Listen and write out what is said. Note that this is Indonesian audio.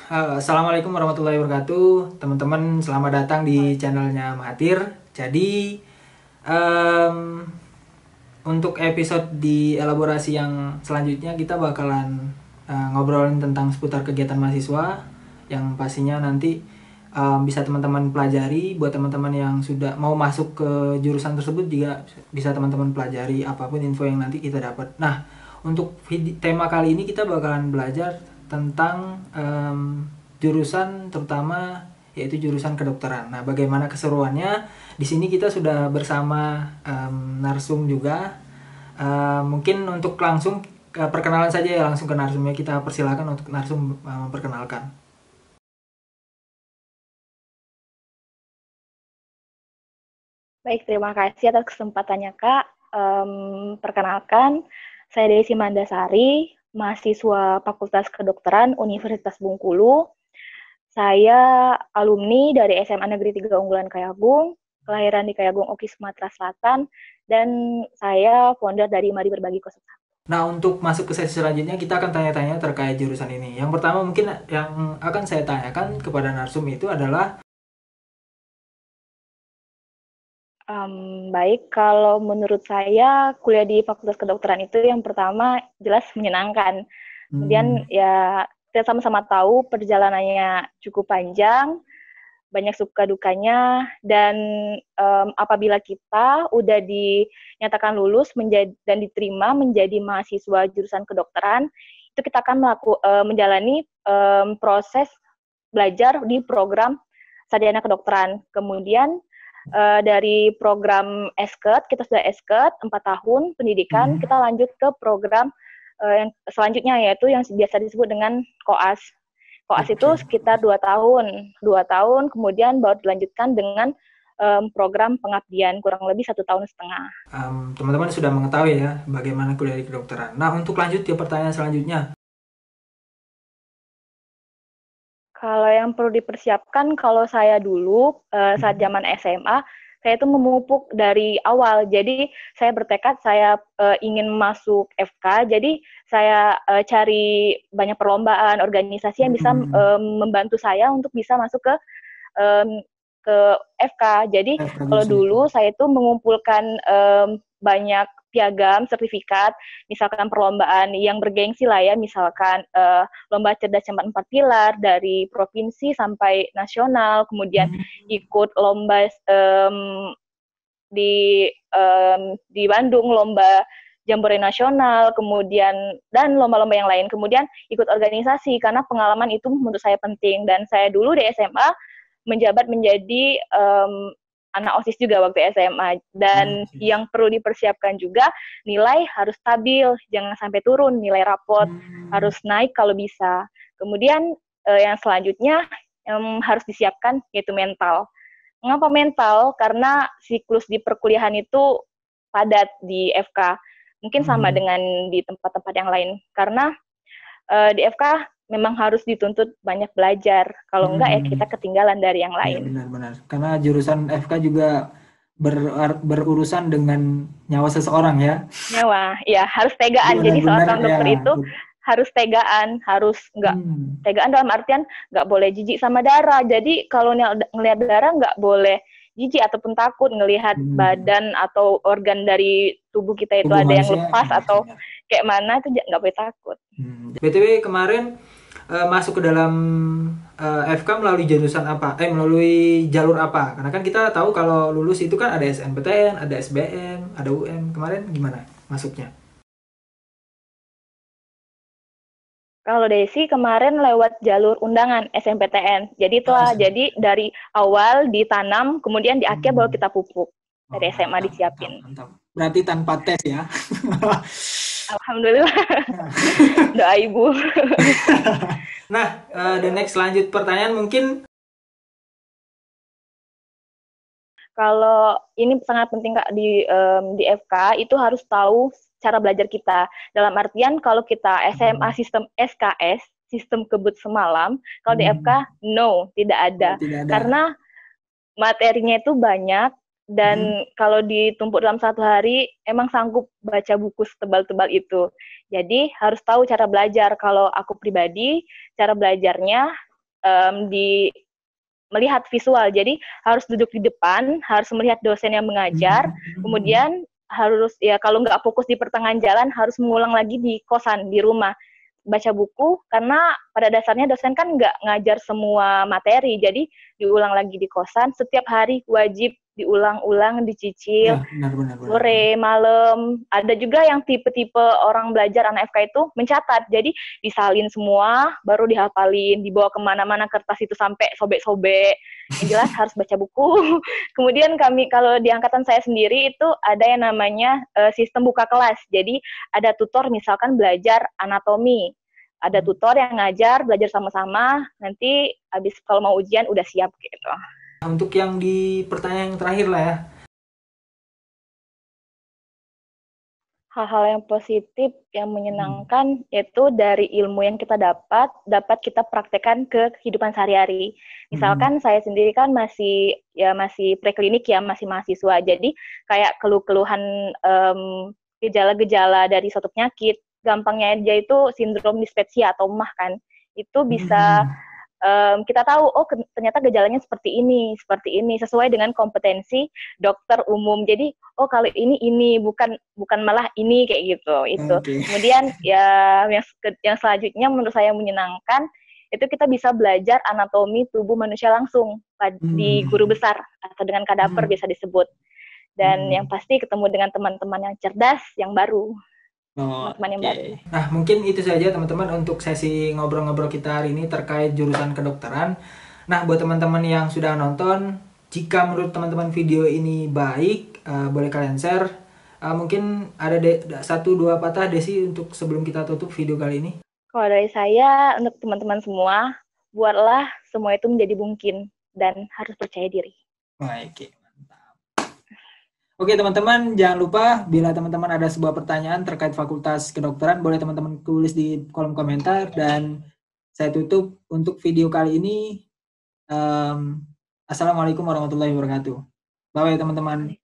Assalamualaikum warahmatullahi wabarakatuh, teman-teman. Selamat datang di channelnya Mahathir. Jadi, em, untuk episode di elaborasi yang selanjutnya kita bakalan ngobrolin tentang seputar kegiatan mahasiswa yang pastinya nanti bisa teman-teman pelajari. Buat teman-teman yang sudah mau masuk ke jurusan tersebut juga bisa teman-teman pelajari apapun info yang nanti kita dapat. Nah, untuk tema kali ini kita bakalan belajar tentang jurusan terutama yaitu jurusan kedokteran. Nah, bagaimana keseruannya? Di sini kita sudah bersama narsum juga. Mungkin untuk langsung perkenalan saja ya, langsung ke narsumnya. Kita persilakan untuk narsum memperkenalkan. Baik, terima kasih atas kesempatannya, Kak. Perkenalkan, saya Desi Mandasari, mahasiswa Fakultas Kedokteran Universitas Bengkulu. Saya alumni dari SMA Negeri 3 Unggulan Kayagung, kelahiran di Kayagung, Oki, Sumatera Selatan, dan saya founder dari Mari Berbagi 01. Nah, untuk masuk ke sesi selanjutnya kita akan tanya-tanya terkait jurusan ini. Yang pertama mungkin yang akan saya tanyakan kepada narsum itu adalah Baik, kalau menurut saya kuliah di Fakultas Kedokteran itu yang pertama jelas menyenangkan. Kemudian hmm, ya kita sama-sama tahu perjalanannya cukup panjang, banyak suka dukanya, dan apabila kita udah dinyatakan lulus dan diterima menjadi mahasiswa jurusan kedokteran, itu kita akan menjalani proses belajar di program sarjana kedokteran. Kemudian dari program SKED, kita sudah SKED 4 tahun pendidikan, hmm, kita lanjut ke program yang selanjutnya, yaitu yang biasa disebut dengan koas. Koas itu oke. sekitar 2 tahun kemudian baru dilanjutkan dengan program pengabdian kurang lebih 1,5 tahun. Teman-teman sudah mengetahui ya bagaimana kuliah di kedokteran. Nah, untuk lanjut ke pertanyaan selanjutnya. Kalau yang perlu dipersiapkan, kalau saya dulu saat Hmm, zaman SMA, saya itu memupuk dari awal. Jadi saya bertekad saya ingin masuk FK. Jadi saya cari banyak perlombaan, organisasi yang bisa hmm, membantu saya untuk bisa masuk um, ke FK. Jadi kalau jurusan itu. dulu saya itu mengumpulkan banyak piagam, sertifikat, misalkan perlombaan yang bergengsi lah ya, misalkan lomba cerdas cermat 4 pilar dari provinsi sampai nasional, kemudian Hmm, ikut lomba di Bandung, lomba Jambore Nasional, kemudian dan lomba-lomba yang lain. Kemudian ikut organisasi karena pengalaman itu menurut saya penting, dan saya dulu di SMA menjabat menjadi anak OSIS juga waktu SMA, dan analisis. yang perlu dipersiapkan juga nilai harus stabil, jangan sampai turun, nilai raport Hmm, harus naik kalau bisa. Kemudian yang selanjutnya harus disiapkan yaitu mental. Mengapa mental? Karena siklus di perkuliahan itu padat di FK. Mungkin sama hmm, dengan di tempat-tempat yang lain. Karena di FK memang harus dituntut banyak belajar. Kalau enggak ya kita hmm. ketinggalan dari yang Ya lain. benar-benar. Karena jurusan FK juga berurusan dengan nyawa seseorang ya. Nyawa, ya harus Jadi tegaan. Jadi benar-benar seorang ya. dokter itu harus tegaan, harus enggak Hmm, tegaan dalam artian nggak boleh jijik sama darah. Jadi kalau ngelihat darah nggak boleh jijik ataupun takut ngelihat hmm. badan atau organ dari tubuh kita itu Tubuh ada yang manusia lepas atau benar. kayak mana itu nggak boleh takut. BTW kemarin masuk ke dalam FK melalui jurusan apa? Melalui jalur apa? Karena kan kita tahu kalau lulus itu kan ada SNPTN, ada SBM, ada UM. Kemarin gimana masuknya? Kalau Desi kemarin lewat jalur undangan SMPTN. Jadi Oh, itulah, jadi SNPTN. dari awal ditanam, kemudian di akhir baru Hmm. kita pupuk. Oh, Dari SMA mantap, mantap, disiapin. mantap. Berarti tanpa tes ya. Alhamdulillah, doa ibu. Nah, the next lanjut pertanyaan mungkin. Kalau ini sangat penting Kak di FK itu harus tahu cara belajar kita. Dalam artian kalau kita SMA Hmm, sistem SKS, sistem kebut semalam, kalau di FK hmm. no, tidak Oh, ada. tidak ada. Karena materinya itu banyak, Hmm. dan kalau ditumpuk dalam 1 hari emang sanggup baca buku setebal-tebal itu. Jadi harus tahu cara belajar. Kalau aku pribadi, cara belajarnya di melihat visual. Jadi harus duduk di depan, harus melihat dosen yang mengajar, kemudian harus ya kalau nggak fokus di pertengahan jalan harus mengulang lagi di kosan, di rumah. Baca buku karena pada dasarnya dosen kan nggak ngajar semua materi, jadi diulang lagi di kosan. Setiap hari wajib diulang-ulang, dicicil, Ya, benar. sore, malam. Ada juga yang tipe-tipe orang belajar anak FK itu mencatat. Jadi disalin semua, baru dihafalin, dibawa kemana-mana kertas itu sampai sobek-sobek. Yang jelas harus baca buku. Kemudian kami kalau di angkatan saya sendiri itu ada yang namanya sistem buka kelas. Jadi ada tutor misalkan belajar anatomi. Ada tutor yang ngajar, belajar sama-sama. Nanti habis kalau mau ujian udah siap gitu. Nah, untuk yang di pertanyaan yang terakhir lah ya. Hal-hal yang positif, yang menyenangkan, yaitu dari ilmu yang kita dapat kita praktekkan ke kehidupan sehari-hari. Misalkan saya sendiri kan masih preklinik ya, masih mahasiswa. Jadi kayak keluh-keluhan gejala-gejala dari suatu penyakit, gampangnya aja itu sindrom dispepsia atau MAH kan. Itu bisa kita tahu, oh ternyata gejalanya seperti ini, sesuai dengan kompetensi dokter umum. Jadi, oh kalau ini bukan malah ini kayak gitu. Itu. Okay. Kemudian ya yang selanjutnya menurut saya menyenangkan itu kita bisa belajar anatomi tubuh manusia langsung di guru besar atau dengan kadaver bisa disebut. Dan yang pasti ketemu dengan teman-teman yang cerdas, yang baru. Teman-teman yang baru. Nah, mungkin itu saja teman-teman untuk sesi ngobrol-ngobrol kita hari ini terkait jurusan kedokteran. Nah, buat teman-teman yang sudah nonton, jika menurut teman-teman video ini baik, boleh kalian share. Mungkin ada 1-2 patah Desi untuk sebelum kita tutup video kali ini. Kalau dari saya, untuk teman-teman semua, buatlah semua itu menjadi mungkin dan harus percaya diri. Baik, mantap. Oke teman-teman, jangan lupa bila teman-teman ada sebuah pertanyaan terkait fakultas kedokteran, boleh teman-teman tulis di kolom komentar dan saya tutup untuk video kali ini. Assalamualaikum warahmatullahi wabarakatuh. Bye teman-teman.